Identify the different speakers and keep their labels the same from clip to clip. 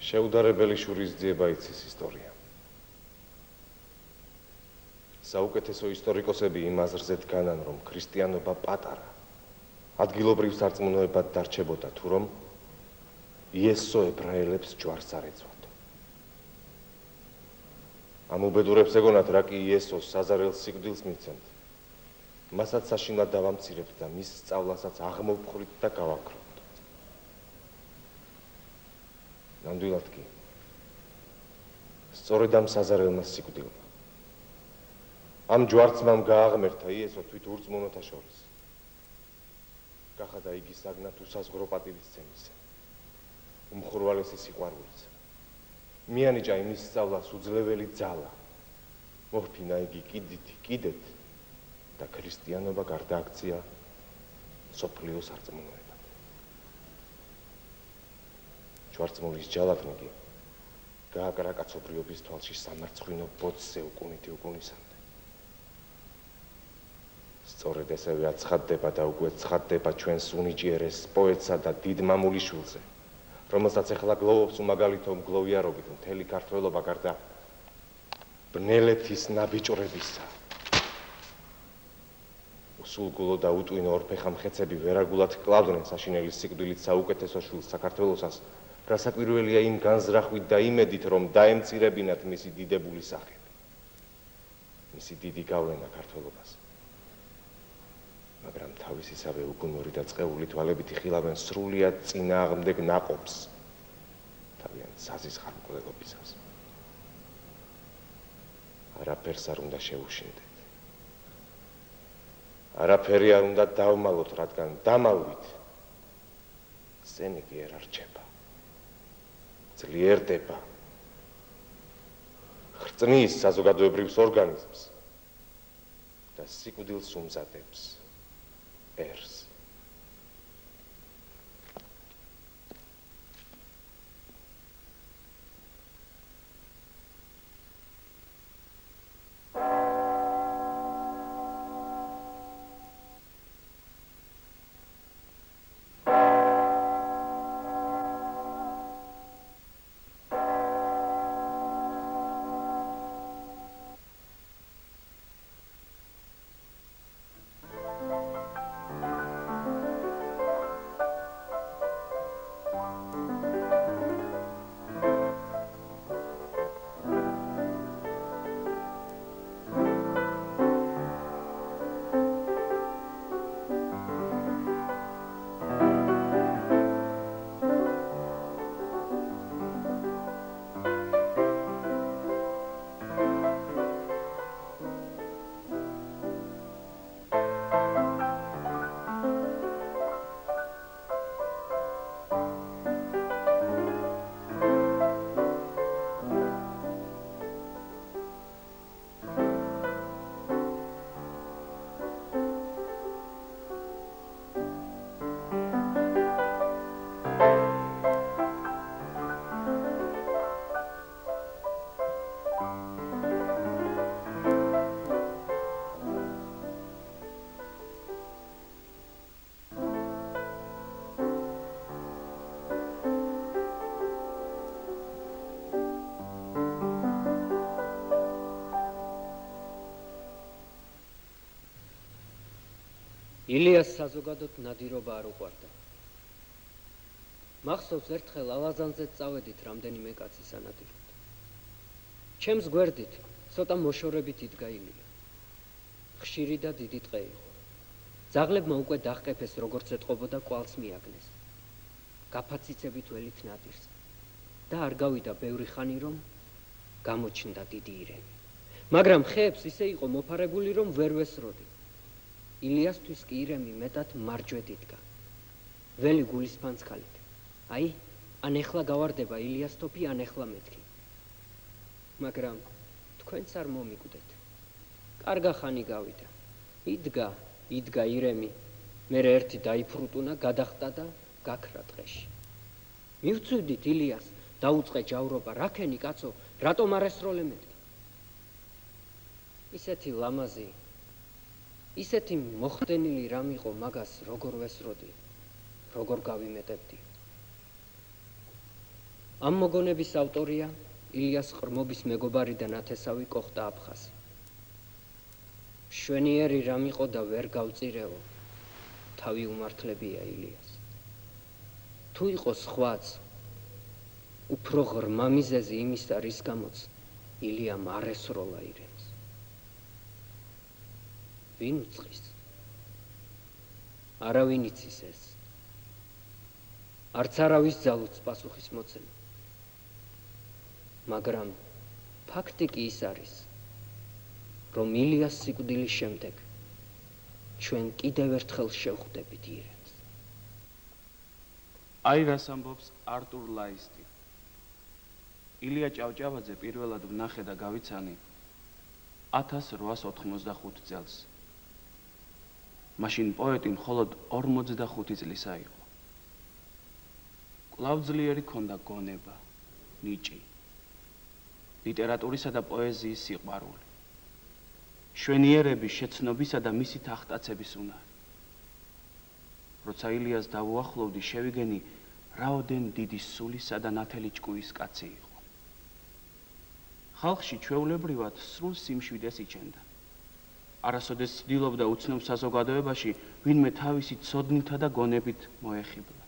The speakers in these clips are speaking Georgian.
Speaker 1: შეუდარებელი შურისძიება იცის ისტორია. საუკეთესო ისტორიკოსები იმ აზრზე დგანან, რომ ქრისტიანობა პატარა, ადგილობრივ სარწმუნოებად დარჩებოდა, თუ რომ იესო ებრაელებს ჯვარს არ ეწვავდა. ამ უბედურებს ეგონათ, რა კი იესოს საზარელ სიკვდილს მიცემთ, მასაც საშინლად დავამცირებთ და მის სწავლასაც აღმოვფხრით და გავაქროთ. ნამდვილად კი, სწორედ ამ საზარელმა სიკვდილმა, ამ ჯვარცმამ გააღმერთა იესო თვით ურწმუნოთა შორის. გახადა იგი საგნად უსაზღვრო პატივისცემისა, უმხურვალესი სიყვარულისა. მიანიჭა იმის სწავლას უძლეველი ძალა, მოჰფინა იგი კიდეთ და ქრისტიანობა გარდააქცია მსოფლიო სარწმუნოებად. ჯვარცმულის ჯალათნიგი გააკრა კაცობრიობის თვალში სამარცხვინო ბოძზე უკუნისამდე. სწორედ ესევე აცხადდება და უკვე ცხადდება ჩვენს უნიჭიერეს პოეტსა და დიდ მამულიშვილზე, რომელსაც ახლა გლოვობს უმაგალითო მგლოვიარობით მთელი ქართველობა გარდა ბნელეთის ნაბიჭრებისა. უსულგულო და უტვინო ორფეხა მხეცები ვერაგულად კლავდნენ საშინელის სიკვდილით საუკეთესო შვილს საქართველოსას, რასაკვირველია იმ განზრახვით და იმედით, რომ დაემწირებინათ მისი დიდებული სახელი, მისი დიდი გავლენა ქართველობას. მაგრამ თავისისავე უგუნური და წყეული თვალებით იხილავენ სრულიად წინააღმდეგ ნაყოფს თავიანთ საზის ხარმკვლელობისას. არაფერს არ უნდა შევუშინდეთ. არაფერი არ უნდა დავმალოთ, რადგან დამალვით სენიგი არ რჩება. ძლიერდება, ხრწნის საზოგადოებრივს ორგანიზმს და სიკვდილს უმზადებს ერს.
Speaker 2: ილიას საზოგადოდ ნადირობა არ უყვარდა. მახსოვს ერთხელ ალაზანზე წავედით რამდენიმე კაცი სანადიროდ. ჩემს გვერდით ცოტა მოშორებით იდგა ილია. ხშირი და დიდი ტყე იყო. ძაღლებმა უკვე დაჰყეფეს, როგორც ეტყობოდა, კვალს მიაგნეს. გაფაციცებით ველით ნადირს და არ გავიდა ბევრი ხანი, რომ გამოჩნდა დიდი ირემი. მაგრამ ხეებს ისე იყო მოფარებული, რომ ვერ ვესროდი. ილიასთვის კი ირემი მეტად მარჯვედ იდგა. ველი გულის ფანცქალით. აი, ან ეხლა გავარდება ილიას თოფი, ან ეხლა მეთქი. მაგრამ თქვენც არ მომიკვდეთ. კარგა ხანი გავიდა. იდგა ირემი. მერე ერთი დაიფრუტუნა, გადახტა და გაქრა ტყეში. მივწვდით ილიას, დაუწყე ჯავრობა, რაკენი კაცო, რატომ არ ესროლე მეთქი? ისეთი ლამაზი, ისეთი მოხდენილი რამ იყო, მაგას როგორ ვესროდი, როგორ გავიმეტებდი. ამ მოგონების ავტორია ილიას ყრმობის მეგობარი და ნათესავი კოხტა აფხაზი. შვენიერი რამ იყო და ვერ გავწირეო, თავი უმართლებია ილიას. თუ იყოს სხვაც, უფრო ღრმა მიზეზი იმისა, რის გამოც ილიამ არ ესროლა ირემს. ვინ უწყის? არავინ იცის ეს. არც არავის ძალუც პასუხის მოცემა. მაგრამ ფაქტი კი ის არის, რომ ილიას სიკვდილის შემდეგ ჩვენ კიდევ ერთხელ შევხვდებით ირემს.
Speaker 3: აი რას ამბობს არტურ ლაისტი. ილია ჭავჭავაძე პირველად ვნახე და გავიცანი 1885 წელს. მაშინ პოეტი მხოლოდ 45 წლისა იყო. კვლავ ძლიერი ჰქონდა გონება, ნიჭი, ლიტერატურისა და პოეზიის სიყვარული, შვენიერების შეცნობისა და მისი თახტაცების უნარი. როცა ილიას დავუახლოვდი, შევიგენი რაოდენ დიდი სულისა და ნათელი ჭკუის კაცი იყო. ხალხში ჩვეულებრივად სრულ სიმშვიდეს იჩენდა. არასოდეს ცდილობდა უცნობ საზოგადოებაში ვინმე თავისი ცოდნითა და გონებით მოეხიბლა.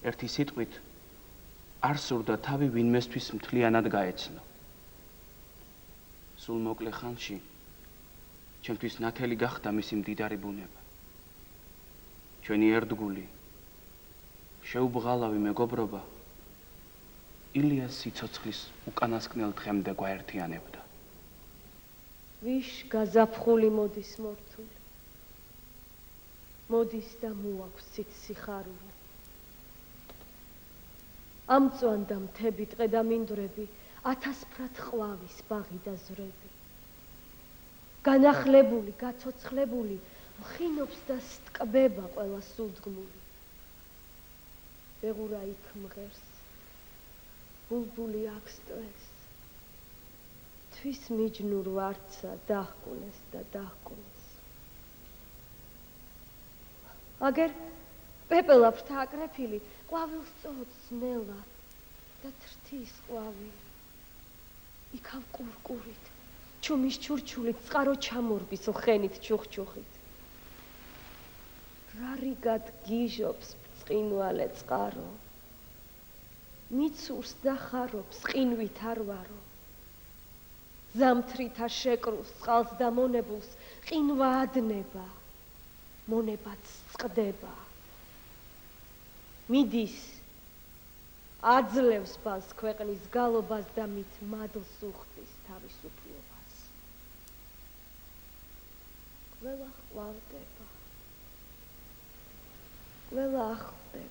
Speaker 3: ერთი სიტყვით არ სურდა თავი ვინმესთვის მთლიანად გაეცნო. სულ მოკლე ხანში ჩემთვის ნათელი გახდა მისი მდიდარი ბუნება. ჩვენი ერთგული, შეუბღალავი მეგობრობა ილიას სიცოცხლის უკანასკნელ დღემდე გვაერთიანებდა.
Speaker 4: ვიშ გაზაფხული მოდის მორთული, მოდის და მოაქვს ცით სიხარული. ამწვან და მთები ტყე და მინდვრები, 1000 ფრათ ყვავის ბაღი და ზვრები. განახლებული, გაცოცხლებული, მხინობს და სტკბება ყველა სულდგმული. ბეღურა იქ მღერს, ბულბული აქ სტვეს. თვის მიჯნურ ვარდსა დაჰკუნეს და დაჰკუნეს. აგერ პეპელა ფრთა აკრეფილი, ყვავილს წოთს ნელა და თრთის ყვავილი. იქავ კურკურით, ჩუმის ჩურჩულით, წყარო ჩამორბის ლხენით ჩუხჩუხით. რარიგად გიჟობს ბრწყინვალე წყარო, მიცურს და ხარობს ყინვით არ ვარო. ზამთრითა შეკრუს წყალს და მონებულს ყინვა ადნება, მონებაც წყდება. მიდის, აძლევს ბალს ქვეყნის გალობას და მით მადლს უხდის თავისუფლებას. ყველა ყვავდება, ყველა ახლდება.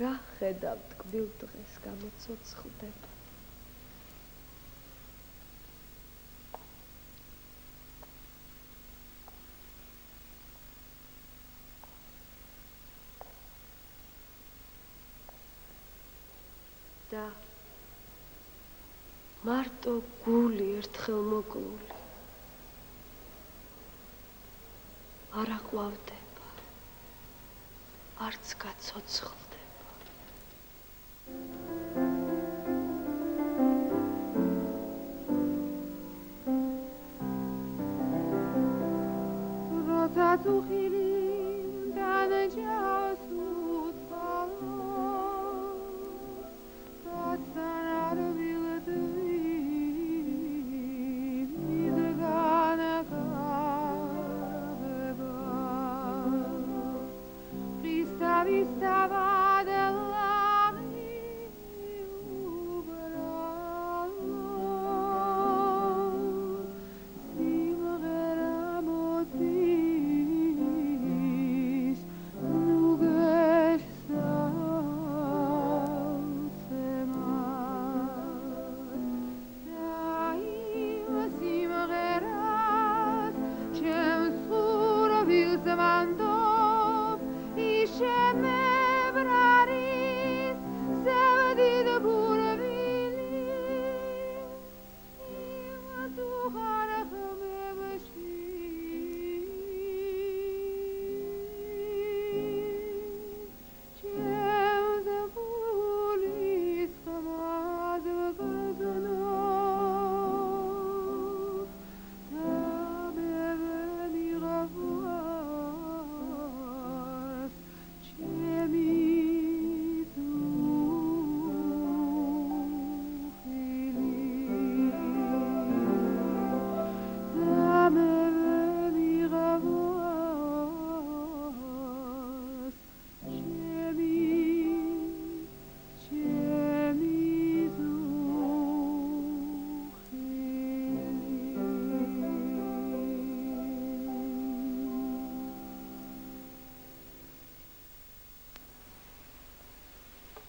Speaker 4: რა ხედავ ტკბილ დღეს გამოცოცხლდება. და მარტო გული ერთხელ მოკლული არ აყვავდება, არც გაცოცხლდება.
Speaker 5: როცა თუ ხილი დანაჯავს უთვალო,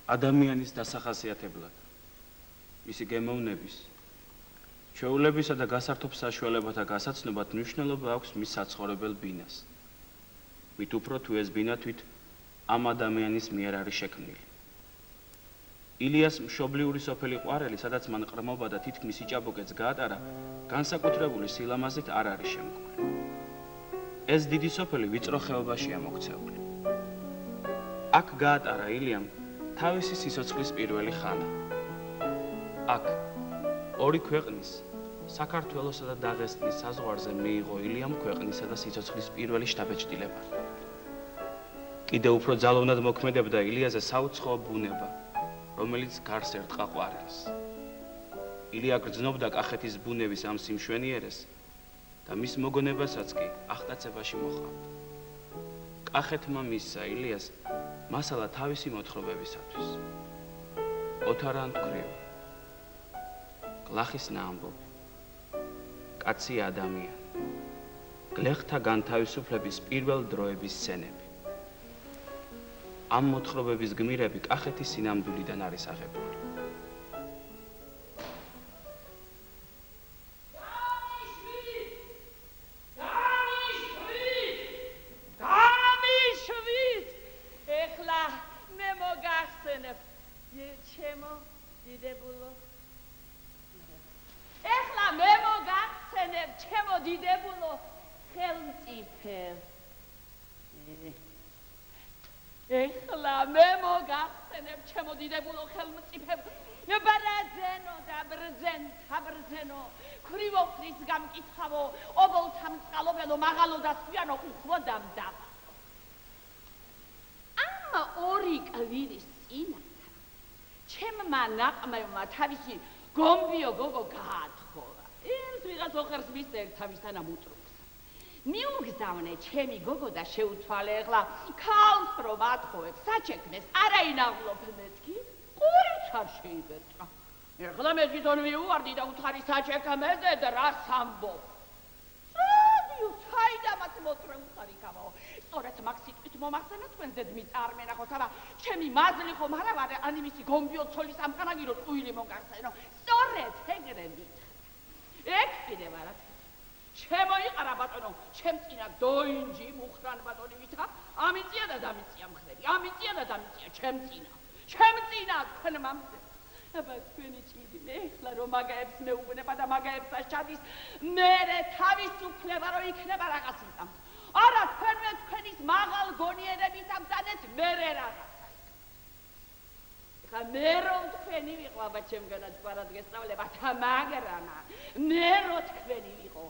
Speaker 3: ადამიანის დასახასიათებლად, მისი გემოვნების, ჩვეულებისა და გასართობ საშუალებათა გასაცნობად მნიშვნელობა აქვს მის საცხოვრებელ ბინას. მით უფრო თუ ეს ბინა თვით ამ ადამიანის მიერ არის შექმნილი. ილიას მშობლიური სოფელი ყვარელი, სადაც მან ყრმობა და თითქმის იჭაბუკეც გაატარა, განსაკუთრებული სილამაზით არ არის შემკული. ეს დიდი სოფელი ვიწრო ხეობაშია მოქცეული. აქ გაატარა ილიამ თავისი სიცოცხლის პირველი ხანა. აქ ორი ქვეყნის, საქართველოსა და დაღესტნის საზღვარზე მიიღო ილიამ ქვეყნისა და სიცოცხლის პირველი შთაბეჭდილება. კიდევ უფრო ძალოვნად მოქმედებდა ილიაზე საუცხოო ბუნება, რომელიც გარს ერტყა ყვარელს. ილია გრძნობდა კახეთის ბუნების ამ სიმშვენიერეს და მის მოგონებასაც კი ახტაცებაში მოჰყავდა. კახეთმა მისცა ილიას მასალა თავისი მოთხრობებისათვის. ოთარან თქვრივ, გლახის ნაამბობი, კაცი ადამიანი, გლეხთა განთავისუფლების პირველ დროების სცენები. ამ მოთხრობების გმირები კახეთის სინამდვილიდან არის აღებული.
Speaker 6: თავისი გომბიო გოგო გაათხოვა. ეს ვიღაც ოხერს მისწერთ თავისთან ამ უტრუქს. მიუგზავნე ჩემი გოგო და შეუცვალე ეხლა ქალს რომ ათხოვებს საჩექმეს არაინაღლობ მეთქი ყურიც არ შეიბერწა. ეხლა მე თვითონ ვიუვარდი და უთხარი საჩექმეზე და რას ამბობ. სადიო საიდამაც მოტრე უთხარი გამაო. სწორედ მაგ სიტყვით მომახსენა თქვენ ზედმი წარმენახოთ, აბა ჩემი მაზლი ხომ არა ვარ ან იმისი გომბიო ცოლის ამხანაგირო ტყუილი მოგახსენო. სწორედ ეგრე მითხრა. ეგ კიდევ არა. შემოიყარა ბატონო, ჩემ წინა დოინჯი მუხრან ბატონი ვითა, ამიწია და დამიწია მხრები, ამიწია და დამიწია ჩემ წინა თქვენ მამზე. აბა თქვენი ჭირი მე ეხლა რომ მაგაებს მეუბნება და მაგაებსაც ჩადის, მერე თავისუფლება რომ იქნება რაღაც ისამ. არა თქვენმე თქვენის მაღალ გონიერებით ამტანეთ მერე რაღაც. ეხლა მე რომ თქვენი ვიყო, აბა ჩემგანაც გვარად გესწავლებათ, მაგრამ მე რომ თქვენი ვიყო,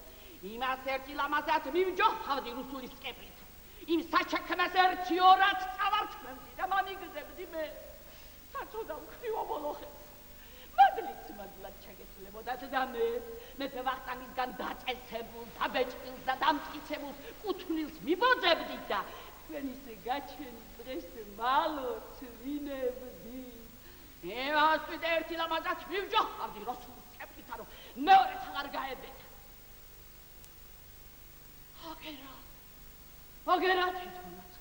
Speaker 6: იმას ერთი ლამაზად მივჯოხავდი რუსული სკეპლით. იმ საჩექმეს ერთი ორად წავარჩმევდი და მამიგდებდი მე. საწოდავ ხრივ მოლოხებს. მადლად ჩაგეთულებოდათ და მე ვახტანგისგან დაწესებულ, დაბეჭდილს და დამტკიცებულს კუთვნილს მიბოძებდი და თქვენის გაჩენის დღეს მალოთ ვინებდი. იმას ვიდე ერთი ლამაზად მივჯოხავდი რუსული სკეპლით, რომ მეორეც აღარ გაებედა. აგერა თვითონაც.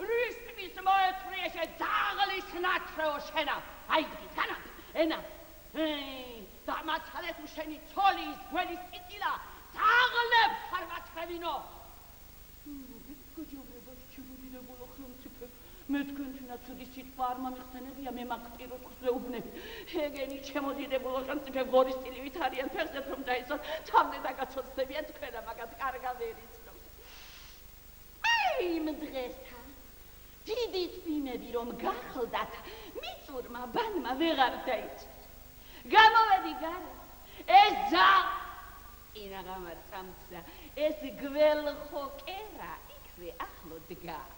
Speaker 6: რის ტყის მოეთვრიე შე ძაღლის ნათრეო შენა. აიდგით განა ენა დამაცალე თუ შენი ცოლის გველის წიწილა ძაღლებს არ ვათრევინო. გოჯოვრებას ჩამოდიდებულო ხელმწიფე მე თქვენთვინა ცუდი სიტყვა არ მომიხსენებია, მე მაგ პიროთხს ვეუბნები. ეგენი ჩემოდიდებულო ხელმწიფე ღორის სტილივით არიან ფეხზეთ რომ დაიცოთ, თამდე დაგაცოცდებიან თქვენა მაგათ კარგად ვერ იცნობს. აი იმ დღესთან დიდი წვიმები რომ გახლდათ, მიწურმა ბანმა ვეღარ დაიწყეს. გამოვედი გარე, ეს წინა გამარწამცა, ეს გველხო კერა იქვე ახლო დგას.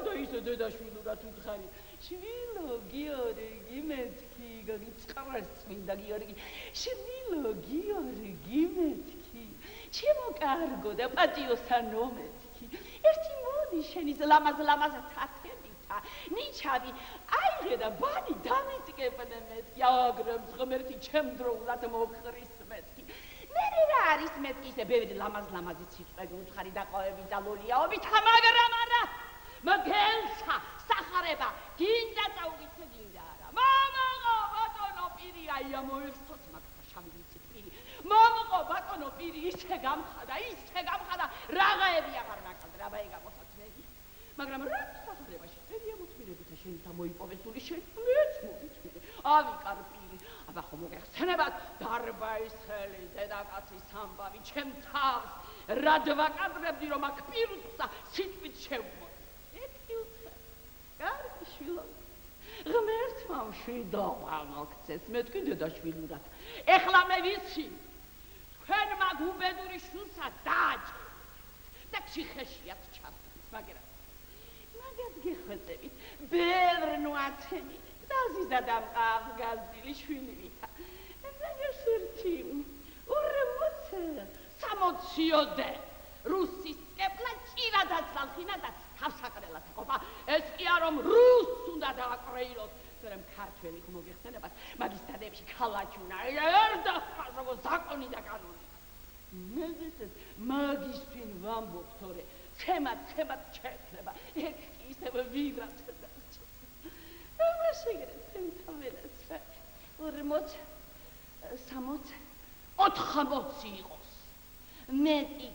Speaker 6: და ისე დედაშვილურად უთხარი, შვილო გიორგი მეთქი, გიწყარეს წმინდა გიორგი, შვილო გიორგი მეთქი, ჩემო კარგო და პატიოსანო მეთქი. ერთი მოდი შენი ლამაზ თათებითა, ნიჩავი, აიღე და ბანი დამიწკეპნე მეთქი, აგრემს ღმერთი ჩემდროულად მოხრის მეთქი. მერე რა არის მეთქი, ისე ბევრი ლამაზი სიტყვები უთხარი დაყავებით და ლოლიაობით, მაგრამ არა, მგელსა სახარება გინდა წაუგიცე გინდა არა მომოყო ბატონო პირი აია მოიხსოს მაგთა შავი წიფი მომოყო ბატონო პირი ისე გამხადა რაღაცები აღარ მაკადრა ბაი გამოსაცმელი მაგრამ რა სახარებაში წერია მოთმინებითა შენ დამოიპოვესული შენ მეც მოვიწმინე ავიკარ პირი აბა ხომ მოგეხსენებათ დარბაისელი დედაკაცის ამბავი ჩემ თავს რა დავაკადრებდი რომ აქ პირუსა სიტყვით შევმო კარგი შვილო ღმერთმა მშვიდობა მოგცეს მე თქვი დედაშვილურად ეხლა მე ვიცი თქვენ მაგ უბედური შვილსა დააჭირეთ და ციხეშიათ ჩასვით მაგრამ მაგათ გეხვეწებით ბევრ ნუათენინე დაზიზა დამყავგაზდილი შვილივითა ნაგაშურჩი ურმოც სამოციოდე რუსის კეპლა ჭირა დაცალხინა და თავსაკრელად ყოფა ეს კი არ რომ რუსს უნდა დააკრეილოთ თორემ ქართველი ხომ მოგეხსენებათ მაგის დადებში ქალაქი უნდა ერდა როგორ ზაკონი და კანონი მეგეცეს მაგის თვინ ვამბობ თორე ცემად ჩექნება ეგ ისევ ვირად და მაშეგრეთ თემ თავერაც 40 60 80 იყოს მეტი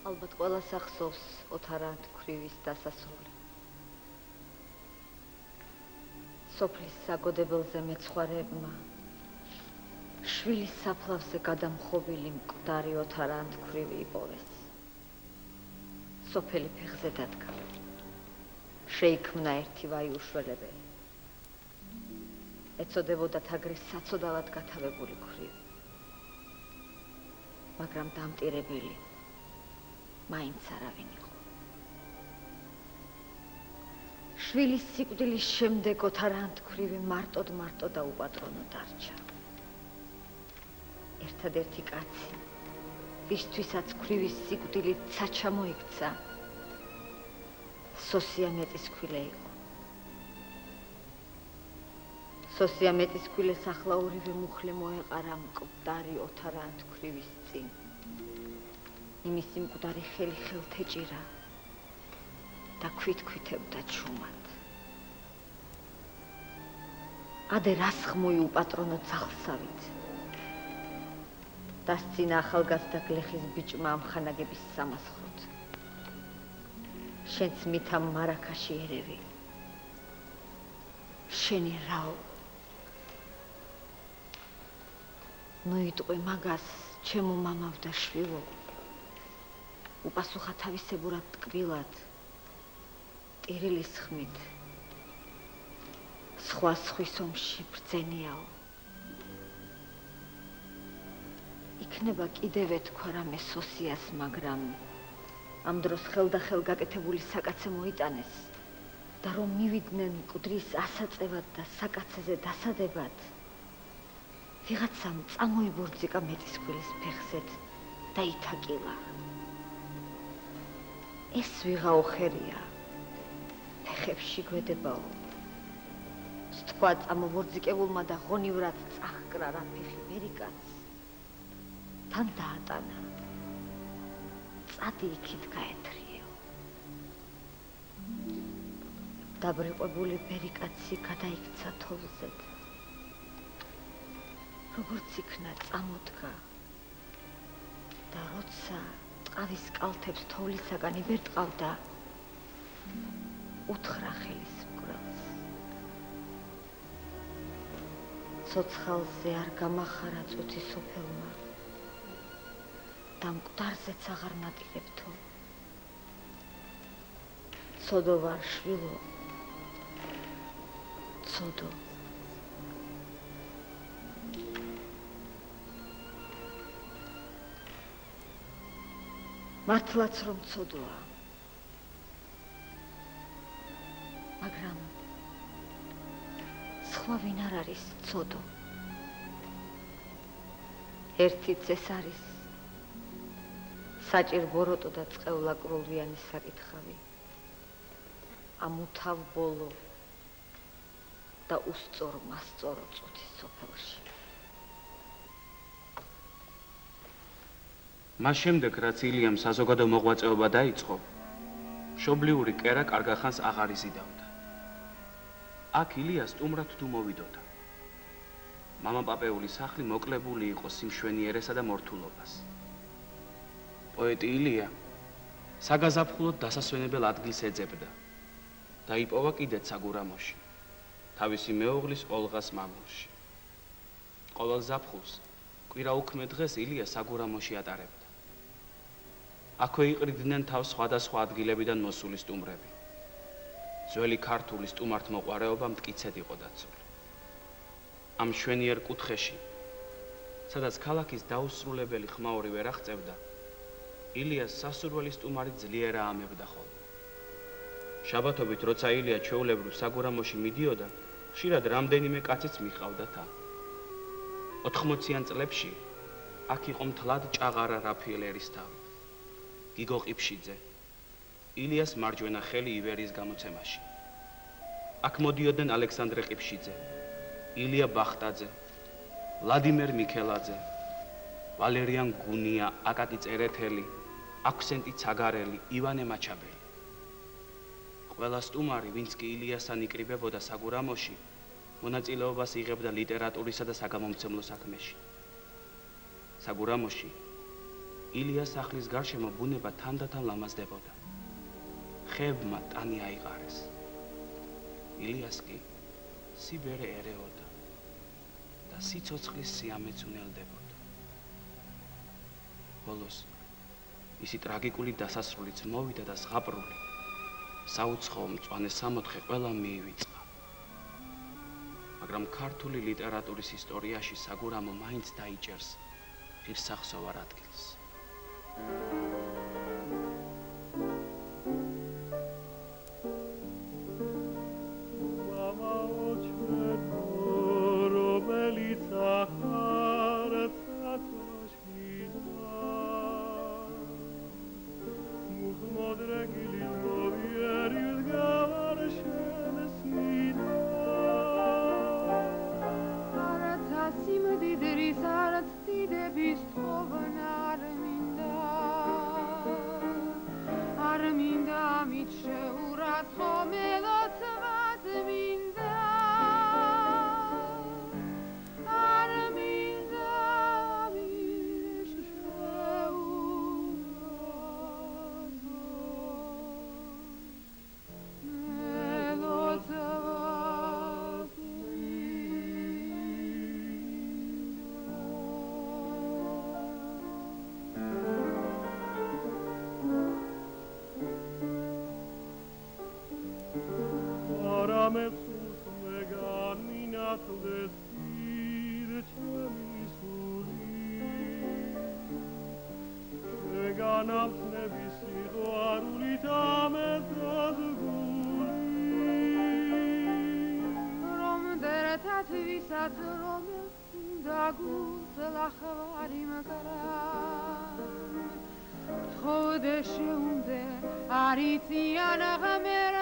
Speaker 7: ალბათ ყველას ახსოვს ოთარად ქვრივის დასასრული. სოფლის საგოდებელზე მეცხვარეებმა შვილის საფლავზე გადამხობილი მკვდარი ოთარად ქვრივი იპოვეს. სოფელი ფეხზე დადგა. შეიქმნა ერთი ვაიუშველებელი. ეწოდებოდა თაგრის საცოდავად გათავებული ქვრივი. მაგრამ დამტირებელი მაინც არავინ იყო. შვილის სიკვდილის შემდეგ ოთარად ქვრივი მარტოდ და უპატრონო დარჩა. ერთადერთი კაცი, ვისთვისაც ქვრივის სიკვდილით ცაჩა მოიქცა, სოსია მეტისქვილე იყო. სოსია მეტისქვილეს ახლა ორივე მუხლე მოეყარა მკვდარი ოთარად ქვრივის წინ. იმისი მკვდარი ხელი ხელთ ეჭირა და ქვითქვითებდა ჩუმად. ადე რას ხმოი უპატრონო ძაღლსავით. დასცინა ახალგაზრდა გლეხის ბიჭმა ამხანაგების სამასხროდ. შენც მითა მარაქაში ერევი. შენი რაო. ნოიტყვი მაგას ჩემო მამავ და შვილო. უპასუხა თავისებურად ტკბილად, ტირილის ხმით, სხვა სხვის ომში ბრძენიაო. იქნება კიდევ ეთქვა რამე სოსიას, მაგრამ ამ დროს ხელდახელ გაკეთებული საკაცე მოიტანეს და რომ მივიდნენ მკვდრის ასაწევად და საკაცეზე დასადებად, ვიღაცამ წამოიბურძიკა მეტისქვილის ფეხზედ და ითაკილა. ეს ვიღაო ხერია, ფეხებში გვედებაო. სთქვა წამობორძიკებულმა და ღონივრად წახკრა რა ფეხი ვერიკაც, თან დაატანა, წადი იქით გაეთრიეო. დაბრიყვებული ვერიკაცი გადაიქცა თოვლზედ. როგორც იქნა წამოდგა და როცა ტყავის კალთებს თოვლისაგან იბერტყავდა, უთხრა ხელის მკვლელს. ცოცხალზე არ გამახარა წუთი სოფელმა და მკვდარზეც აღარ ნატირებთო. ცოდო ვარ შვილო, ცოდო. მართლაც რომ ცოდოა. მაგრამ სხვა ვინ არ არის ცოდო? ერთიც ეს არის საჭირ ბოროტო და წყევლა კრულვიანის საკითხავი. ამუთავ ბოლო და უსწორ მასწორო წუთის სოფელში.
Speaker 3: მას შემდეგ, რაც ილიამ საზოგადო მოღვაწეობა დაიწყო, მშობლიური კერა კარგახანს აღარ იზიდავდა. აქ ილია სტუმრად თუ მოვიდოდა. მამაპაპეული სახლი მოკლებული იყო სიმშვენიერესა და მორთულობას. პოეტი ილია საგაზაფხულოდ დასასვენებელ ადგილს ეძებდა და იპოვა კიდეც საგურამოში, თავისი მეუღლის ოლღას მამულში. ყოველ ზაფხულს, კვირაუქმე დღეს ილია საგურამოში ატარებდა. აქვე იყრიდნენ თავს სხვადასხვა ადგილებიდან მოსული სტუმრები. ძველი ქართული სტუმართმოყვარეობა მტკიცედ იყო დაცული. ამ მშვენიერ კუთხეში, სადაც ქალაქის დაუსრულებელი ხმაური ვერ აღწევდა, ილიას სასურველი სტუმარი ძლიერ აამებდა ხოლმე. შაბათობით, როცა ილია ჩვეულებრივ საგურამოში მიდიოდა, ხშირად რამდენიმე კაციც მიჰყავდა თან. 80-იან წლებში აქ იყო მთლად ჭაღარა რაფიელ ერისთავი, გიგო ყიფშიძე, ილიას მარჯვენა ხელი ივერიის გამოცემაში. აქ მოდიოდნენ ალექსანდრე ყიფშიძე, ილია ბახტაძე, ვლადიმერ მიქელაძე, ვალერიან გუნია, აკაკი წერეთელი, აქვსენტი ცაგარელი, ივანე მაჩაბელი. ყველა სტუმარი, ვინც კი ილიასთან იკრიბებოდა საგურამოში, მონაწილეობას იღებდა ლიტერატურისა და საგამომცემლო საქმეში. საგურამოში ილიას სახლის გარშემო ბუნება თანდათან ლამაზდებოდა. ხეებმა ტანი აიყარეს. ილიას კი სიბერე ერეოდა და სიცოცხლის სიამეც უნელდებოდა. ბოლოს მისი ტრაგიკული დასასრულიც მოვიდა და ზღაპრული, საუცხოო მწვანე სამოთხე ყველა მიივიწყა. მაგრამ ქართული ლიტერატურის ისტორიაში საგურამო მაინც დაიჭერს ღირსახსოვარ ადგილს.
Speaker 5: Aritiana Gamera